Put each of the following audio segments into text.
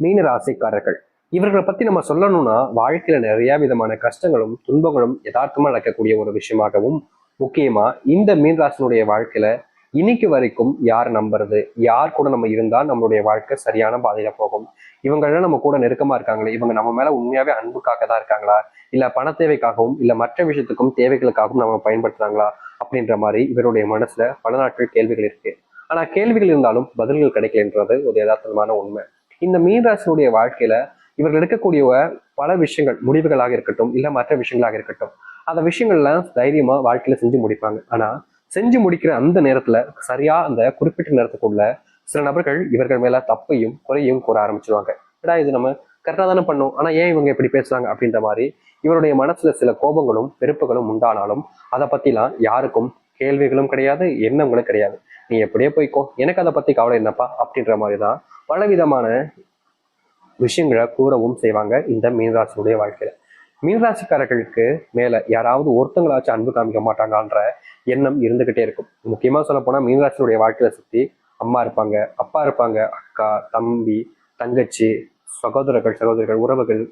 மீன ராசிக்காரர்கள். இவர்களை பத்தி நம்ம சொல்லணும்னா வாழ்க்கையில நிறைய விதமான கஷ்டங்களும் துன்பங்களும் யதார்த்தமா நடக்கக்கூடிய ஒரு விஷயமாகவும், முக்கியமா இந்த மீன ராசினுடைய வாழ்க்கையில இன்னைக்கு வரைக்கும் யார் நம்புறது, யார் கூட நம்ம இருந்தால் நம்மளுடைய வாழ்க்கை சரியான பாதையில போகும், இவங்கெல்லாம் நம்ம கூட நெருக்கமா இருக்காங்களே, இவங்க நம்ம மேல உண்மையாவே அன்புக்காக தான் இருக்காங்களா, இல்ல பண தேவைக்காகவும் இல்ல மற்ற விஷயத்துக்கும் தேவைகளுக்காகவும் நம்ம பயன்படுத்துறாங்களா அப்படின்ற மாதிரி இவருடைய மனசுல பல நாட்கள் கேள்விகள் இருக்கு. ஆனா கேள்விகள் இருந்தாலும் பதில்கள் கிடைக்கலன்றது ஒரு யதார்த்தமான உண்மை. இந்த மீனராசினுடைய வாழ்க்கையில இவர்கள் எடுக்கக்கூடிய பல விஷயங்கள், முடிவுகளாக இருக்கட்டும் இல்ல மற்ற விஷயங்களாக இருக்கட்டும், அந்த விஷயங்கள்லாம் தைரியமா வாழ்க்கையில செஞ்சு முடிப்பாங்க. ஆனா செஞ்சு முடிக்கிற அந்த நேரத்துல சரியா அந்த குறிப்பிட்ட நேரத்துக்குள்ள சில நபர்கள் இவர்கள் மேல தப்பையும் குறையும் கூற ஆரம்பிச்சிருவாங்க. ஏடா இது நம்ம கரெக்டா தானே பண்ணோம், ஆனா ஏன் இவங்க இப்படி பேசுறாங்க அப்படின்ற மாதிரி இவருடைய மனசுல சில கோபங்களும் வெறுப்புகளும் உண்டானாலும் அதை பத்திலாம் யாருக்கும் கேள்விகளும் கிடையாது, எண்ணங்களும் கிடையாது. நீ எப்படியே போய்க்கோ, எனக்கு அதை பத்தி கவலை என்னப்பா அப்படின்ற மாதிரிதான் பலவிதமான விஷயங்களை கூறவும் செய்வாங்க இந்த மீனராசினுடைய வாழ்க்கையில. மீனராசிக்காரர்களுக்கு மேல யாராவது ஒருத்தங்களாச்சும் அன்பு காமிக்க மாட்டாங்கன்ற எண்ணம் இருந்துகிட்டே இருக்கும். முக்கியமா சொல்ல போனா மீனராசினுடைய வாழ்க்கையில சுத்தி அம்மா இருப்பாங்க, அப்பா இருப்பாங்க, அக்கா, தம்பி, தங்கச்சி, சகோதரிகள், உறவுகள்,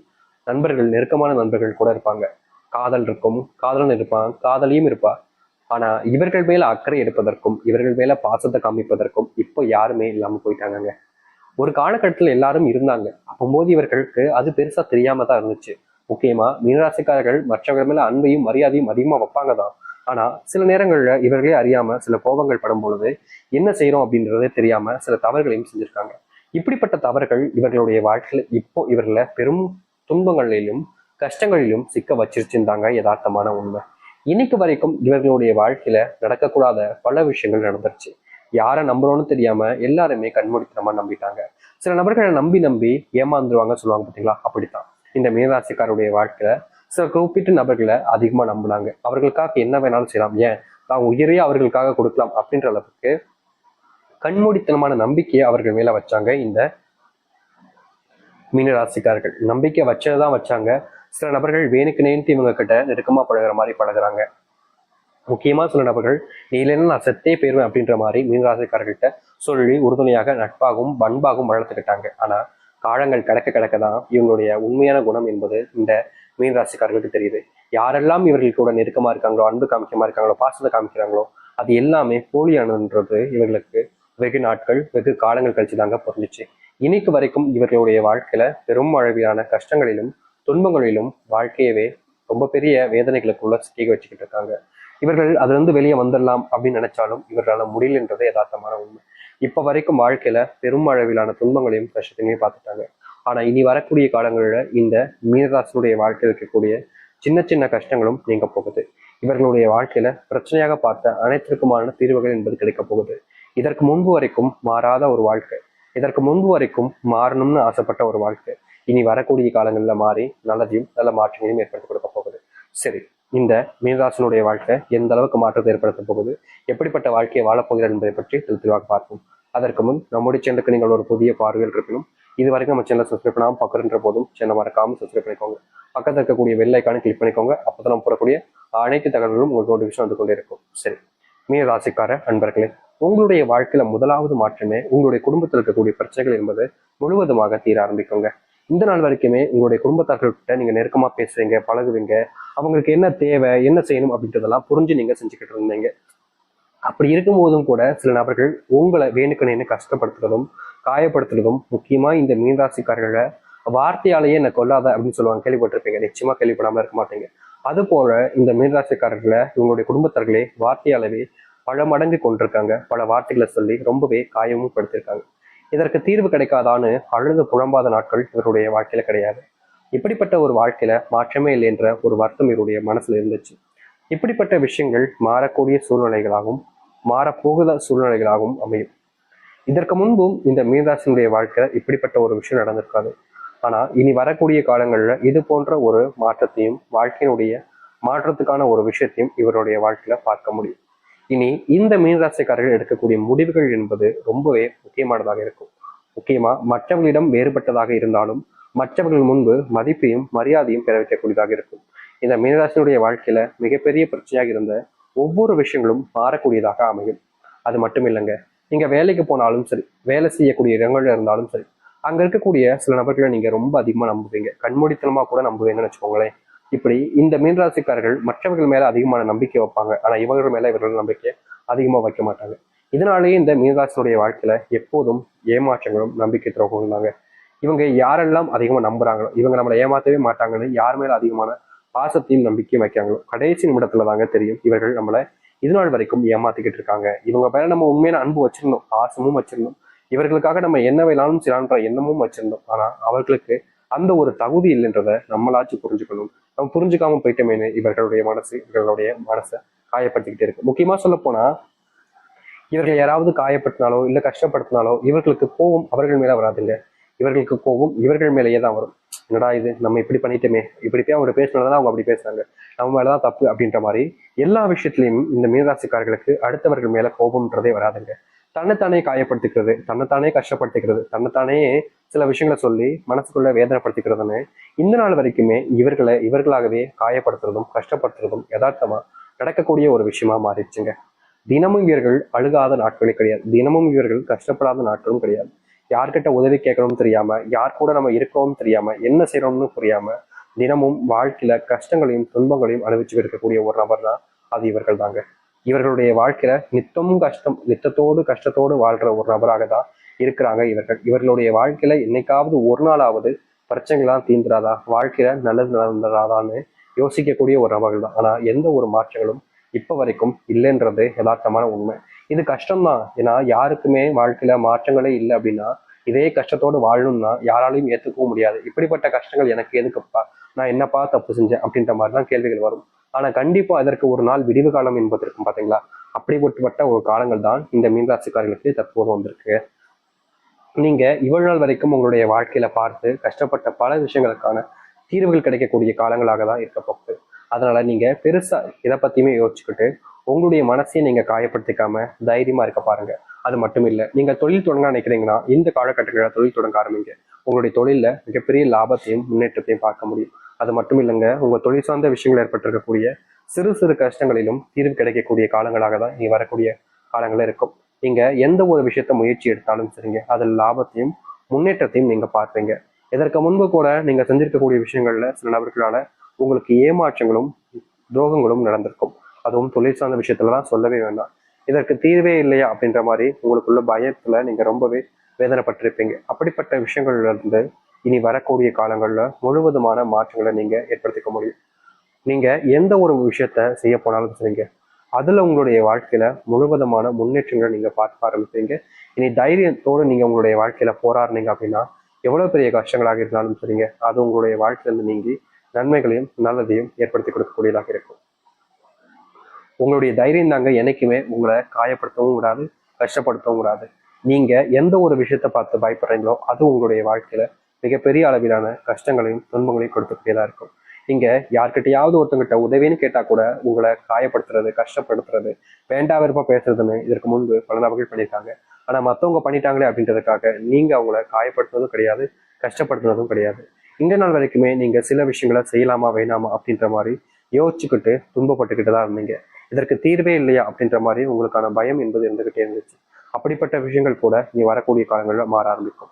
நண்பர்கள், நெருக்கமான நண்பர்கள் கூட இருப்பாங்க. காதல் இருக்கும், காதலன் இருப்பான், காதலியும் இருப்பா. ஆனா இவர்கள் மேல அக்கறை எடுப்பதற்கும் இவர்கள் மேல பாசத்தை காமிப்பதற்கும் இப்போ யாருமே இல்லாம போயிட்டாங்க. ஒரு காலகட்டத்தில் எல்லாரும் இருந்தாங்க. அப்போது இவர்களுக்கு அது பெருசா தெரியாம தான் இருந்துச்சு. முக்கியமா மீனராசிக்காரர்கள் மற்றவர்கள் மேல அன்பையும் மரியாதையும் அதிகமா வைப்பாங்க தான். ஆனா சில நேரங்கள்ல இவர்களே அறியாம சில கோபங்கள் படும் பொழுது என்ன செய்யறோம் அப்படின்றதே தெரியாம சில தவறுகளையும் செஞ்சிருக்காங்க. இப்படிப்பட்ட தவறுகள் இவர்களுடைய வாழ்க்கையில இப்போ இவர்களை பெரும் துன்பங்களிலும் கஷ்டங்களிலும் சிக்க வச்சிருச்சுருந்தாங்க யதார்த்தமான உண்மை. இன்னைக்கு வரைக்கும் இவர்களுடைய வாழ்க்கையில நடக்கக்கூடாத பல விஷயங்கள் நடந்துருச்சு. யாரை நம்புறோம்னு தெரியாம எல்லாருமே கண்மூடித்தனமா நம்பிட்டாங்க. சில நபர்களை நம்பி நம்பி ஏமாந்துருவாங்க சொல்லுவாங்க பார்த்தீங்களா, அப்படித்தான் இந்த மீனராசிக்காருடைய வாழ்க்கையில சில குறிப்பிட்ட நபர்களை அதிகமா நம்பினாங்க. அவர்களுக்காக என்ன வேணாலும் செய்யலாம், ஏன் தான் உயிரையே அவர்களுக்காக கொடுக்கலாம் அப்படின்ற அளவுக்கு கண்மூடித்தனமான நம்பிக்கையை அவர்கள் மேல வச்சாங்க இந்த மீனராசிக்காரர்கள். நம்பிக்கை வச்சதான் வச்சாங்க. சில நபர்கள் வேணுக்கு நேர்த்து இவங்க கிட்ட நெருக்கமா பழகுற மாதிரி பழகுறாங்க. முக்கியமா சில நபர்கள் நீ இல்லைன்னா நான் செத்தே போயிருவேன் அப்படின்ற மாதிரி மீனராசிக்காரர்கிட்ட சொல்லி உறுதுணையாக நட்பாகவும் பண்பாகவும் வளர்த்துக்கிட்டாங்க. ஆனா காலங்கள் கிடக்க கிடக்க தான் இவங்களுடைய உண்மையான குணம் என்பது இந்த மீனராசிக்காரர்களுக்கு தெரியுது. யாரெல்லாம் இவர்கள் கூட நெருக்கமா இருக்காங்களோ, அன்பு காமிக்கமா இருக்காங்களோ, பாசத்தை காமிக்கிறாங்களோ, அது எல்லாமே போலியானதுன்றது இவர்களுக்கு வெகு நாட்கள் வெகு காலங்கள் கழிச்சு தாங்க புரிஞ்சிச்சு. இன்னைக்கு வரைக்கும் இவர்களுடைய வாழ்க்கையில பெரும் அளவிலான கஷ்டங்களிலும் துன்பங்களிலும் வாழ்க்கையவே ரொம்ப பெரிய வேதனைகளுக்குள்ள சிக்க வச்சுக்கிட்டு இருக்காங்க. இவர்கள் அதுல இருந்து வெளியே வந்துடலாம் அப்படின்னு நினைச்சாலும் இவர்களால முடியலன்றதே யதார்த்தமான உண்மை. இப்ப வரைக்கும் வாழ்க்கையில பெரும் அளவிலான துன்பங்களையும் கஷ்டத்தையும் பார்த்துட்டாங்க. ஆனா இனி வரக்கூடிய காலங்களில் இந்த மீனராசினுடைய வாழ்க்கையில் இருக்கக்கூடிய சின்ன சின்ன கஷ்டங்களும் நீங்க போகுது. இவர்களுடைய வாழ்க்கையில பிரச்சனையாக பார்த்த அனைத்திற்குமான தீர்வுகள் என்பது கிடைக்க போகுது. இதற்கு முன்பு வரைக்கும் மாறாத ஒரு வாழ்க்கை, இதற்கு முன்பு வரைக்கும் மாறணும்னு ஆசைப்பட்ட ஒரு வாழ்க்கை இனி வரக்கூடிய காலங்களில் மாறி நல்லதையும் நல்ல மாற்றங்களையும் ஏற்படுத்தி கொடுக்க போகுது. சரி, இந்த மீனராசினுடைய வாழ்க்கை எந்த அளவுக்கு மாற்றத்தை ஏற்படுத்த போகுது, எப்படிப்பட்ட வாழ்க்கையை வாழப்போகிறார் என்பதை பற்றி தெளிவாக பார்ப்போம். அதற்கு முன் நம்முடைய சேனலுக்கு நீங்கள் ஒரு புதிய பார்வையில் இருக்கணும். இது வரைக்கும் நம்ம சேனலை சப்ஸ்கிரைப் பண்ணாமல் பக்கத்துன்ற போதும் சேனல் மறக்காமல் சப்ஸ்கிரைப் பண்ணிக்கோங்க. பக்கத்தில் இருக்கக்கூடிய பெல் ஐக்கானை கிளிக் பண்ணிக்கோங்க. அப்போ நம்ம போடக்கூடிய அனைத்து தகவல்களும் உங்களுக்கு நோட்டிஃபிகேஷன் வந்து கொண்டே இருக்கும். சரி, மீன ராசிக்கார அன்பர்களே, உங்களுடைய வாழ்க்கையில முதலாவது மாற்றமே உங்களுடைய குடும்பத்தில் இருக்கக்கூடிய பிரச்சனைகள் என்பது முழுவதுமாக தீர ஆரம்பிக்குங்க. இந்த நாள் வரைக்குமே உங்களுடைய குடும்பத்தார்கள்கிட்ட நீங்க நெருக்கமா பேசுவீங்க, பழகுவீங்க, அவங்களுக்கு என்ன தேவை, என்ன செய்யணும் அப்படின்றதெல்லாம் புரிஞ்சு நீங்க செஞ்சுக்கிட்டு இருந்தீங்க. அப்படி இருக்கும்போதும் கூட சில நபர்கள் உங்களை வேணுக்குன்னு கஷ்டப்படுத்துறதும் காயப்படுத்துறதும், முக்கியமா இந்த மீனராசிக்காரர்களை வார்த்தையாலேயே என்னை கொல்லாத அப்படின்னு சொல்லுவாங்க, கேள்விப்பட்டிருப்பீங்க. நிச்சயமா கேள்விப்படாம இருக்க மாட்டீங்க. அது போல இந்த மீனராசிக்காரர்களை இவங்களுடைய குடும்பத்தார்களே வார்த்தையாலவே பல மடங்கு கொண்டிருக்காங்க. பல வார்த்தைகளை சொல்லி ரொம்பவே காயமும் படுத்திருக்காங்க. இதற்கு தீர்வு கிடைக்காதான்னு அழுது புலம்பாத நாட்கள் இவருடைய வாழ்க்கையில கிடையாது. இப்படிப்பட்ட ஒரு வாழ்க்கையில மாற்றமே இல்லை என்ற ஒரு வருத்தம் இவருடைய மனசுல இருந்துச்சு. இப்படிப்பட்ட விஷயங்கள் மாறக்கூடிய சூழ்நிலைகளாகவும் மாறப்போகிற சூழ்நிலைகளாகவும் அமையும். இதற்கு முன்பும் இந்த மீனராசினுடைய வாழ்க்கை இப்படிப்பட்ட ஒரு விஷயம் நடந்திருக்காது. ஆனா இனி வரக்கூடிய காலங்கள்ல இது போன்ற ஒரு மாற்றத்தையும் வாழ்க்கையினுடைய மாற்றத்துக்கான ஒரு விஷயத்தையும் இவருடைய வாழ்க்கையில பார்க்க முடியும். இனி இந்த மீனராசிக்காரர்கள் எடுக்கக்கூடிய முடிவுகள் என்பது ரொம்பவே முக்கியமானதாக இருக்கும். முக்கியமா மற்றவர்களிடம் வேறுபட்டதாக இருந்தாலும் மற்றவர்கள் முன்பு மதிப்பையும் மரியாதையும் பெற வைக்கக்கூடியதாக இருக்கும். இந்த மீனராசினுடைய வாழ்க்கையில மிகப்பெரிய பிரச்சனையாக இருந்த ஒவ்வொரு விஷயங்களும் மாறக்கூடியதாக அமையும். அது மட்டும் இல்லைங்க, நீங்க வேலைக்கு போனாலும் சரி, வேலை செய்யக்கூடிய இடங்கள்ல இருந்தாலும் சரி, அங்க இருக்கக்கூடிய சில நபர்களை நீங்க ரொம்ப அதிகமா நம்புவீங்க, கண்மூடித்தனமா கூட நம்புவீங்கன்னு வச்சுக்கோங்களேன். இப்படி இந்த மீனராசிக்காரர்கள் மற்றவர்கள் மேல அதிகமான நம்பிக்கை வைப்பாங்க, ஆனா இவர்கள் மேல இவர்கள் நம்பிக்கை அதிகமா வைக்க மாட்டாங்க. இதனாலேயே இந்த மீனராசினுடைய வாழ்க்கையில எப்போதும் ஏமாற்றங்களும் நம்பிக்கை துரோகங்களும் தாங்க. இவங்க யாரெல்லாம் அதிகமா நம்புறாங்களோ, இவங்க நம்மளை ஏமாத்தவே மாட்டாங்கன்னு யார் மேல அதிகமான பாசத்தையும் நம்பிக்கையும் வைக்காங்களோ கடைசி நிமிடத்துல தாங்க தெரியும் இவர்கள் நம்மளை இது நாள் வரைக்கும் ஏமாத்திக்கிட்டு இருக்காங்க. இவங்க மேல நம்ம உண்மையான அன்பு வச்சிருந்தோம், பாசமும் வச்சிருந்தோம், இவர்களுக்காக நம்ம என்ன வேணாலும் செய்யலான்ற எண்ணமும் வச்சிருந்தோம். ஆனா அவர்களுக்கு அந்த ஒரு தகுதி இல்லைன்றத நம்மளாச்சும் புரிஞ்சுக்கணும். நம்ம புரிஞ்சுக்காம போயிட்டோமேனு இவர்களுடைய மனசை காயப்படுத்திக்கிட்டே இருக்கு. முக்கியமா சொல்ல போனா இவர்கள் யாராவது காயப்படுத்தினாலோ இல்ல கஷ்டப்படுத்தினாலோ இவர்களுக்கு கோபம் அவர்கள் மேல வராதுங்க, இவர்களுக்கு கோபம் இவர்கள் மேலேயே தான் வரும். என்னடா இது, நம்ம இப்படி பண்ணிட்டோமே, இப்படி போய் அவங்க பேசினதான் அவங்க அப்படி பேசுறாங்க, நம்ம மேலதான் தப்பு அப்படின்ற மாதிரி எல்லா விஷயத்திலையும் இந்த மீனராசிக்காரர்களுக்கு அடுத்தவர்கள் மேல கோபம்ன்றதே வராதுங்க. தன்னைத்தானே காயப்படுத்திக்கிறது, தன்னைத்தானே கஷ்டப்படுத்திக்கிறது, தன்னைத்தானே சில விஷயங்களை சொல்லி மனசுக்குள்ள வேதனைப்படுத்திக்கிறதுன்னு இந்த நாள் வரைக்குமே இவர்களாகவே காயப்படுத்துறதும் கஷ்டப்படுத்துறதும் யதார்த்தமா நடக்கக்கூடிய ஒரு விஷயமா மாறிடுச்சுங்க. தினமும் இவர்கள் அழுகாத நாட்களே கிடையாது, தினமும் இவர்கள் கஷ்டப்படாத நாட்களும் கிடையாது. யார்கிட்ட உதவி கேட்கணும்னு தெரியாம, யார் கூட நம்ம இருக்கோம்னு தெரியாம, என்ன செய்யறோம்னு புரியாம தினமும் வாழ்க்கையில கஷ்டங்களையும் துன்பங்களையும் அனுபவிச்சு இருக்கக்கூடிய ஒரு நபர் தான் அது இவர்கள் தாங்க. இவர்களுடைய வாழ்க்கையில நித்தமும் கஷ்டம், நித்தத்தோடு கஷ்டத்தோடு வாழ்ற ஒரு நபராக தான் இருக்கிறாங்க இவர்கள். இவர்களுடைய வாழ்க்கையில என்னைக்காவது ஒரு நாளாவது பிரச்சனைகள்லாம் தீந்துராதா, வாழ்க்கையில நல்லது நடந்துராதான்னு யோசிக்கக்கூடிய ஒரு நபர்கள் தான். ஆனா எந்த ஒரு மாற்றங்களும் இப்ப வரைக்கும் இல்லைன்றது யதார்த்தமான உண்மை. இது கஷ்டம்தான், ஏன்னா யாருக்குமே வாழ்க்கையில மாற்றங்களே இல்லை அப்படின்னா இதே கஷ்டத்தோடு வாழணும்னா யாராலையும் ஏத்துக்கவும் முடியாது. இப்படிப்பட்ட கஷ்டங்கள் எனக்கு எதுக்குப்பா, நான் என்னப்பா தப்பு செஞ்சேன் அப்படின்ற மாதிரிதான் கேள்விகள் வரும். ஆனா கண்டிப்பா அதற்கு ஒரு நாள் விடிவு காலம் என்பது இருக்கும் பாத்தீங்களா, அப்படிப்பட்ட ஒரு காலங்கள் தான் இந்த மீனராசிக்காரர்களுக்கு தற்போது வந்திருக்கு. நீங்க இவ்வளவு நாள் வரைக்கும் உங்களுடைய வாழ்க்கையில பார்த்து கஷ்டப்பட்ட பல விஷயங்களுக்கான தீர்வுகள் கிடைக்கக்கூடிய காலங்களாக தான் இருக்க போகுது. அதனால நீங்க பெருசா இதை பத்தியுமே யோசிச்சுக்கிட்டு உங்களுடைய மனசையும் நீங்க காயப்படுத்திக்காம தைரியமா இருக்க பாருங்க. அது மட்டும் இல்ல, நீங்க தொழில் தொடங்க நினைக்கிறீங்கன்னா இந்த காலகட்டங்களில் தொழில் தொடங்க ஆரம்பிங்க. உங்களுடைய தொழில மிகப்பெரிய லாபத்தையும் முன்னேற்றத்தையும் பார்க்க முடியும். அது மட்டும் இல்லைங்க, உங்க தொழில் சார்ந்த விஷயங்கள் ஏற்பட்டிருக்கக்கூடிய சிறு சிறு கஷ்டங்களிலும் தீர்வு கிடைக்கக்கூடிய காலங்களாக தான் இனி வரக்கூடிய காலங்கள் இருக்கும். நீங்க எந்த ஒரு விஷயத்த முயற்சி எடுத்தாலும் சரிங்க, அதில் லாபத்தையும் முன்னேற்றத்தையும் நீங்க பார்ப்பீங்க. இதற்கு முன்பு கூட நீங்க செஞ்சிருக்கக்கூடிய விஷயங்கள்ல சில நபர்களால உங்களுக்கு ஏமாற்றங்களும் துரோகங்களும் நடந்திருக்கும். அதுவும் தொழில் சார்ந்த விஷயத்துலலாம் சொல்லவே வேண்டாம். இதற்கு தீர்வே இல்லையா அப்படின்ற மாதிரி உங்களுக்குள்ள பயத்துல நீங்க ரொம்பவே வேதனைப்பட்டிருப்பீங்க. அப்படிப்பட்ட விஷயங்கள்ல இருந்து இனி வரக்கூடிய காலங்கள்ல முழுவதுமான மாற்றங்களை நீங்க ஏற்படுத்திக்க முடியும். நீங்க எந்த ஒரு விஷயத்த செய்ய போனாலும் சரிங்க, அதுல உங்களுடைய வாழ்க்கையில முழுவதுமான முன்னேற்றங்களை நீங்க பார்க்க ஆரம்பிப்பீங்க. இனி தைரியத்தோடு நீங்க உங்களுடைய வாழ்க்கையில போராடுனீங்க அப்படின்னா எவ்வளவு பெரிய கஷ்டங்களாக இருந்தாலும் சரிங்க, அது உங்களுடைய வாழ்க்கையிலிருந்து நீங்கி நன்மைகளையும் நல்லதையும் ஏற்படுத்தி கொடுக்கக்கூடியதாக இருக்கும். உங்களுடைய தைரியம் தாங்க என்னைக்குமே உங்களை காயப்படுத்தவும் விடாது, கஷ்டப்படுத்தவும் விடாது. நீங்க எந்த ஒரு விஷயத்த பார்த்து பயப்படுறீங்களோ அது உங்களுடைய வாழ்க்கையில மிகப்பெரிய அளவிலான கஷ்டங்களையும் துன்பங்களையும் கொடுக்கக்கூடியதா இருக்கும். நீங்க யார்கிட்டயாவது ஒருத்தங்கிட்ட உதவின்னு கேட்டா கூட உங்களை காயப்படுத்துறது, கஷ்டப்படுத்துறது, வேண்டா விருப்பம் பேசுறதுன்னு இதற்கு முன்பு பல நபர்கள் பண்ணியிருக்காங்க. ஆனா மத்தவங்க பண்ணிட்டாங்களே அப்படின்றதுக்காக நீங்க அவங்கள காயப்படுத்துறதும் கிடையாது, கஷ்டப்படுத்துறதும் கிடையாது. இந்த நாள் வரைக்குமே நீங்க சில விஷயங்களை செய்யலாமா வேணாமா அப்படின்ற மாதிரி யோசிச்சுக்கிட்டு துன்பப்பட்டுக்கிட்டு தான் இருந்தீங்க. இதற்கு தீர்வே இல்லையா அப்படின்ற மாதிரி உங்களுக்கான பயம் என்பது இருந்துகிட்டே இருந்துச்சு. அப்படிப்பட்ட விஷயங்கள் கூட நீ வரக்கூடிய காலங்களில் மாற ஆரம்பிக்கும்.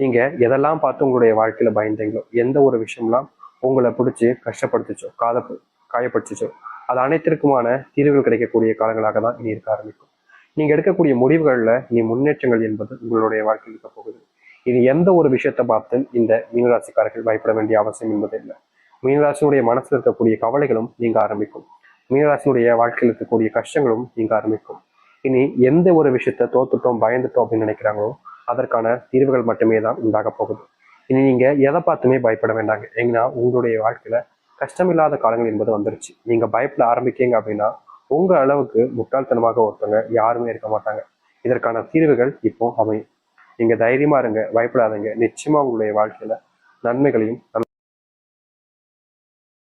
நீங்க எதெல்லாம் பார்த்து உங்களுடைய வாழ்க்கையில பயந்தீங்களோ, எந்த ஒரு விஷயம்லாம் உங்களை பிடிச்சி கஷ்டப்படுத்துச்சோ, காயப்படுத்துச்சோ, அது அனைத்திற்குமான தீர்வுகள் கிடைக்கக்கூடிய காலங்களாக தான் இனி இருக்க ஆரம்பிக்கும். நீங்க எடுக்கக்கூடிய முடிவுகள்ல இனி முன்னேற்றங்கள் என்பது உங்களுடைய வாழ்க்கையில் இருக்க போகுது. இனி எந்த ஒரு விஷயத்தை பார்த்து இந்த மீனராசிக்காரர்கள் பயப்பட வேண்டிய அவசியம் என்பது இல்லை. மீனராசினுடைய மனசுல இருக்கக்கூடிய கவலைகளும் நீங்க ஆரம்பிக்கும். மீனராசினுடைய வாழ்க்கையில் இருக்கக்கூடிய கஷ்டங்களும் நீங்க ஆரம்பிக்கும். இனி எந்த ஒரு விஷயத்த தோத்துட்டோம் பயந்துட்டோம் அப்படின்னு நினைக்கிறாங்களோ அதற்கான தீர்வுகள் மட்டுமே தான் உண்டாக போகுது. இனி நீங்க எதை பார்த்துமே பயப்பட வேண்டாங்க. ஏன்னா உங்களுடைய வாழ்க்கையில கஷ்டமில்லாத காலங்கள் என்பது வந்துருச்சு. நீங்க பயப்பட ஆரம்பிக்கீங்க அப்படின்னா உங்க அளவுக்கு முட்டாள்தனமாக ஒருத்தவங்க யாருமே இருக்க மாட்டாங்க. இதற்கான தீர்வுகள் இப்போ அமையும். நீங்க தைரியமா இருங்க, பயப்படாதீங்க. நிச்சயமா உங்களுடைய வாழ்க்கையில நன்மைகளையும்